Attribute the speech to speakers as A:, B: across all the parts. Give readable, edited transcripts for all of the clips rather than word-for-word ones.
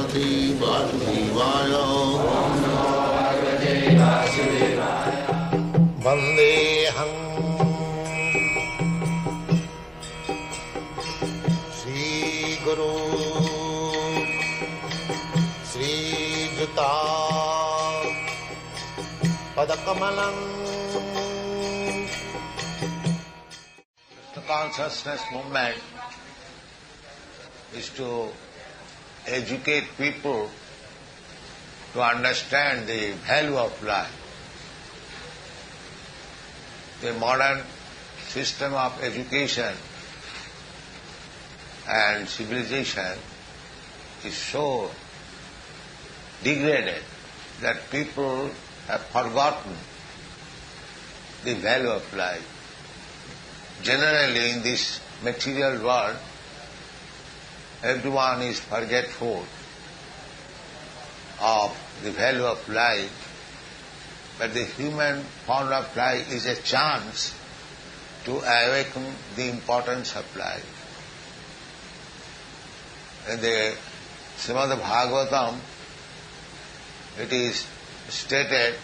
A: Bhagavate Vasudevaya. Vandeham Sri Guru Sri Juta Padakamalam. The consciousness movement is to educate people to understand the value of life. The modern system of education and civilization is so degraded that people have forgotten the value of life. Generally, in this material world, everyone is forgetful of the value of life, but the human form of life is a chance to awaken the importance of life. In the Srimad Bhagavatam, it is stated,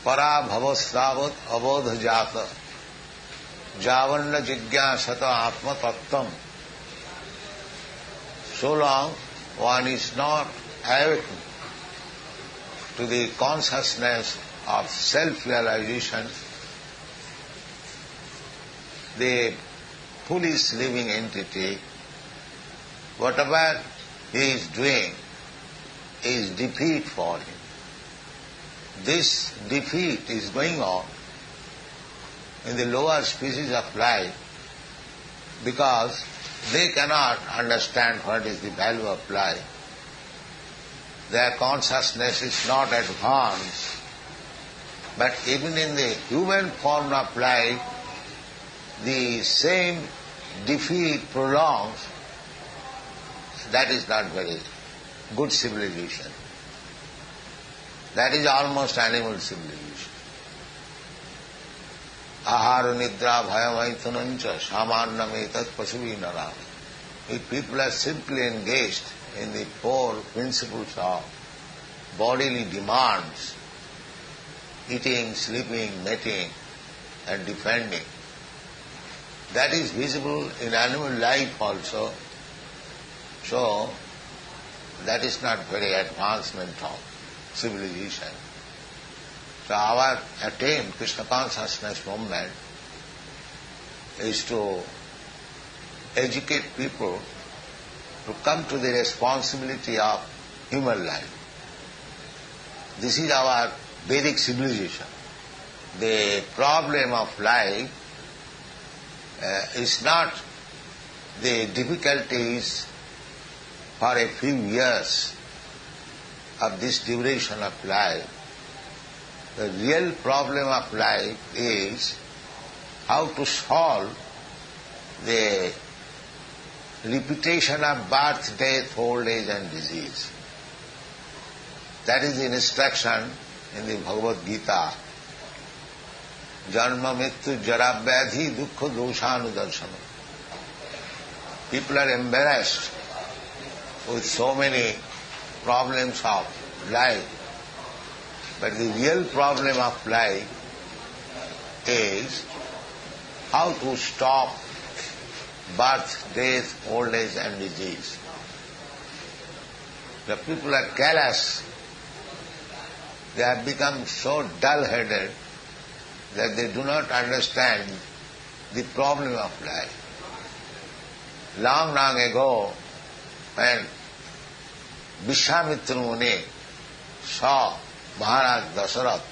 A: Para bhavasravat abodha jata javanna jigyasata atma tattam. So long one is not awakened to the consciousness of self-realization, the foolish living entity, whatever he is doing is defeat for him. This defeat is going on in the lower species of life because they cannot understand what is the value of life. Their consciousness is not advanced. But even in the human form of life, the same defeat prolongs. That is not very good civilization. That is almost animal civilization. Ahara nidra bhayamaithanancha samannam etat pasuvinaram. If people are simply engaged in the four principles of bodily demands, eating, sleeping, mating and defending, that is visible in animal life also. So, that is not very advancement of civilization. So our attempt, Krishna consciousness movement, is to educate people to come to the responsibility of human life. This is our Vedic civilization. The problem of life is not the difficulties for a few years of this duration of life. The real problem of life is how to solve the repetition of birth, death, old age and disease. That is the instruction in the Bhagavad-gita. Janma mrityu jara vyadhi dukkha doshanudarshana. People are embarrassed with so many problems of life. But the real problem of life is how to stop birth, death, old age and disease. The people are callous. They have become so dull-headed that they do not understand the problem of life. Long, long ago, when Vishwamitra Muni saw Maharaj Dasarath,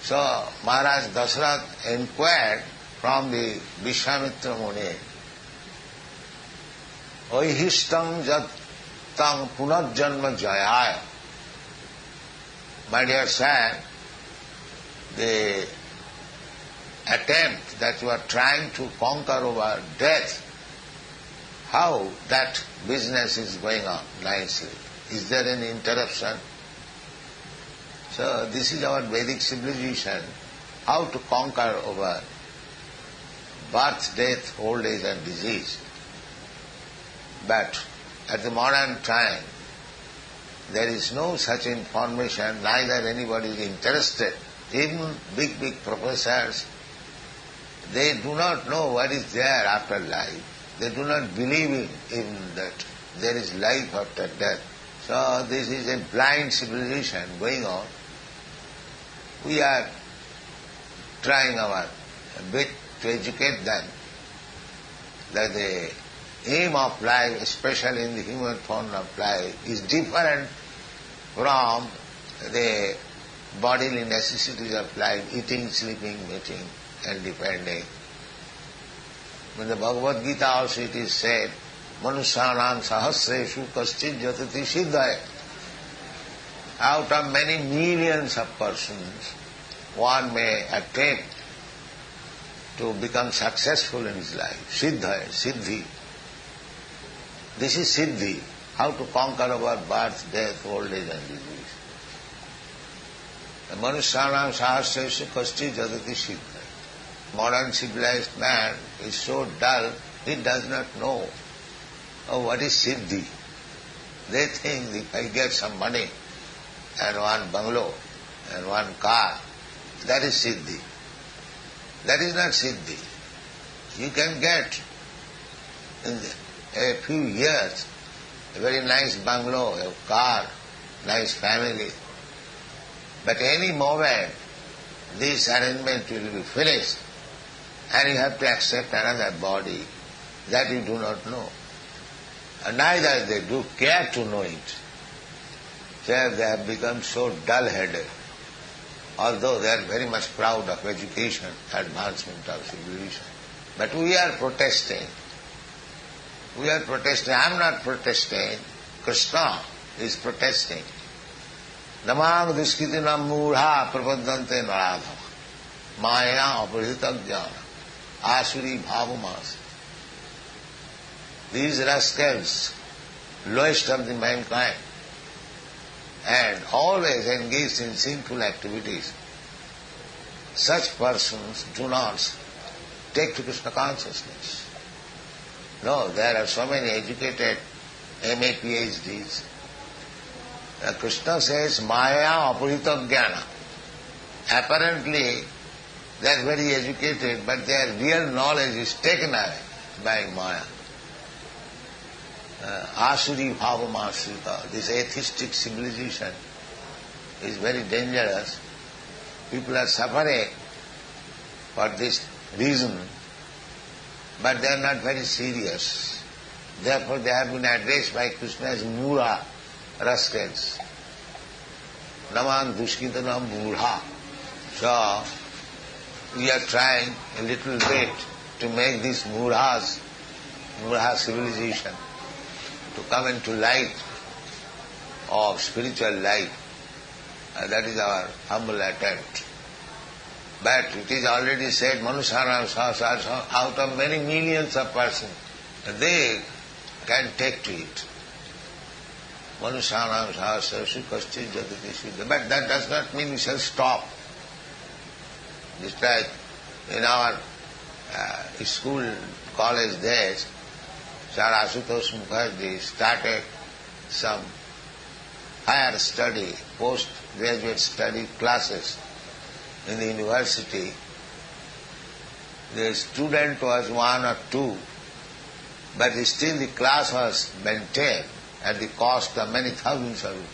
A: so Maharaj Dasarath inquired from the Vishwamitra Muni, Oihishtam jattam punarjanma jayaya. My dear son, the attempt that you are trying to conquer over death, how that business is going on nicely? Is there any interruption? So this is our Vedic civilization, how to conquer over birth, death, old age and disease. But at the modern time, there is no such information, neither anybody is interested. Even big professors, they do not know what is there after life. They do not believe in that there is life after death. So this is a blind civilization going on. We are trying our bit to educate them that the aim of life, especially in the human form of life, is different from the bodily necessities of life, eating, sleeping, mating, and depending. In the Bhagavad-gita also it is said, Manusyanam sahasreshu kaschid jatati siddhaya. Out of many millions of persons, one may attempt to become successful in his life. Siddhaya, siddhi. This is siddhi, how to conquer our birth, death, old age and disease. The Manusyanam sahasreshu kaschid jatati siddhaya. Modern civilized man is so dull, he does not know what is siddhi. They think if I get some money and one bungalow and one car, that is siddhi. That is not siddhi. You can get in a few years a very nice bungalow, a car, nice family. But any moment this arrangement will be finished and you have to accept another body. That you do not know. And neither they do care to know it. So they have become so dull-headed, although they are very much proud of education, advancement of civilization. But we are protesting. We are protesting. I am not protesting. Krishna is protesting. Namang duskitinam mudha prapadante naradhava maya apurhita jnana asuri bhavamas. These rascals, lowest of the mankind, and always engaged in sinful activities, such persons do not take to Krishna consciousness. No, there are so many educated MA, PhDs. Krishna says, Maya apurita jnana. Apparently, they are very educated, but their real knowledge is taken away by Maya. Asuri bhavamasrita, this atheistic civilization is very dangerous. People are suffering for this reason, but they are not very serious. Therefore they have been addressed by Krishna as mura, rascals. Naman dushkitanam mudha. So we are trying a little bit to make these mura civilization to come into light of spiritual life. That is our humble attempt. But it is already said, Manusyanam sahasreshu, out of many millions of persons, they can take to it. Manusyanam sahasreshu kaschid jatati siddhaya. But that does not mean we shall stop. Just like in our school, college days, Sir Ashutosh Mukherjee started some higher study, post-graduate study classes in the university. The student was one or two, but still the class was maintained at the cost of many thousands of rupees.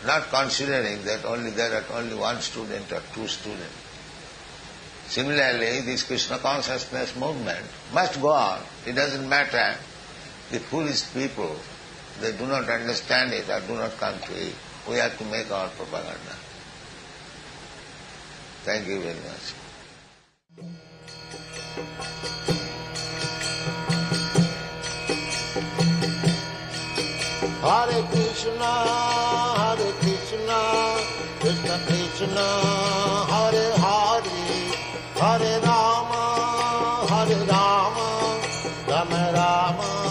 A: Not considering that there are only one student or two students. Similarly, this Krishna consciousness movement must go on. It doesn't matter. The foolish people, they do not understand it or do not come to it. We have to make our propaganda. Thank you very much.
B: Hare Krishna, Krishna Krishna, Hare Hare, Hare Rama, Rama Rama.